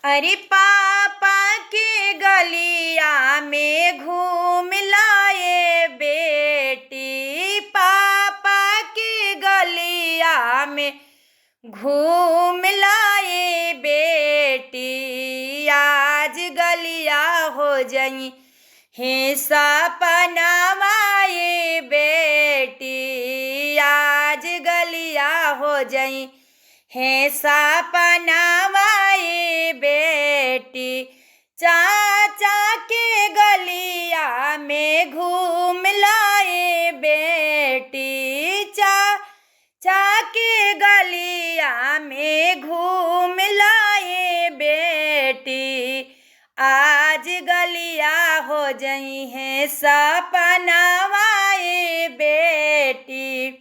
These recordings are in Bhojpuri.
अरे पापा के गलिया में घूम लाए बेटी, पापा के गलिया में घूम लाए बेटी। आज गलिया हो जाई हे सपनावाए बेटी, आज गलिया हो जाई हे सपनावाए बेटी। चाचा के गलिया में घूम लाए बेटी, चाचा के गलिया में घूम लाए बेटी। आज गलिया हो जाई है सपनावाए बेटी,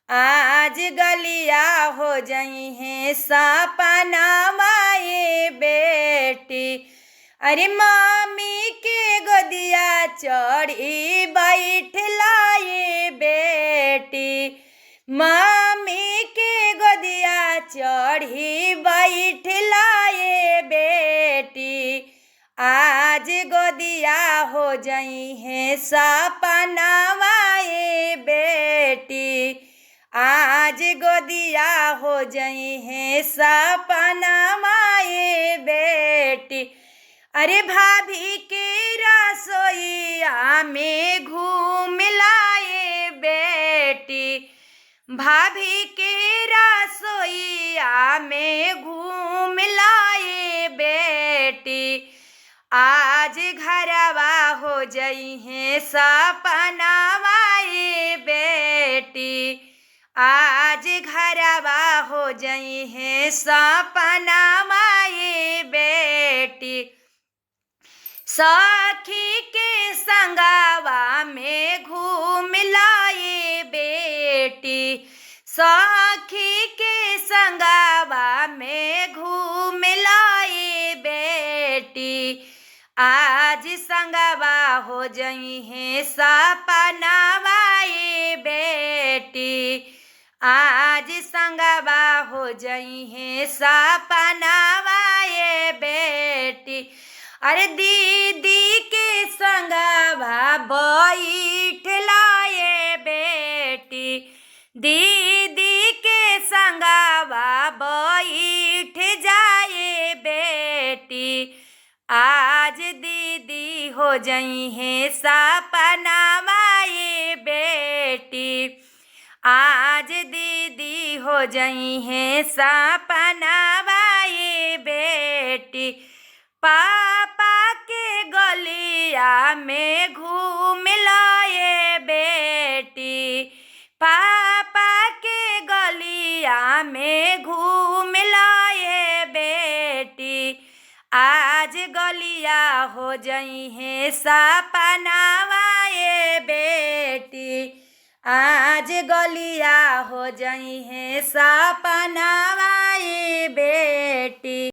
आज गलिया हो जाई है सपनावाए बेटी। अरे मामी के गोदिया चढ़ी बैठ लाए बेटी, मामी के गोदिया चढ़ी बैठ लाए बेटी। आज गोदिया हो जाई है सपनावाए बेटी, आज गोदिया हो जाई है सपनावाए बेटी। अरे भाभी के रसोईया में घूम लाए बेटी, भाभी के रसोईया में घूम लाए बेटी। आज घरवा हो जाई है सपनावाए बेटी, आज घरवा हो जाई है सपनावाए बेटी। सखी के संगवा में घूम लाए बेटी, सखी के संगवा में घूम लाए बेटी। आज संगवा हो जाई है सपनावाए बेटी, आज संगवा हो जाई है सपनावाए बेटी। अरे दीदी के संगवा बैठ लाए बेटी, दीदी के संगवा बैठ जाए बेटी। आज दीदी हो जाई है सपनावाए बेटी, आज दीदी हो जाई है सपनावाए बेटी। पापा के गलिया में घूम लाए बेटी, पापा के गलिया में घूम लाए बेटी। आज गलिया हो जाई है सपनावाए बेटी, आज गलिया हो जाई है सपनावाए बेटी।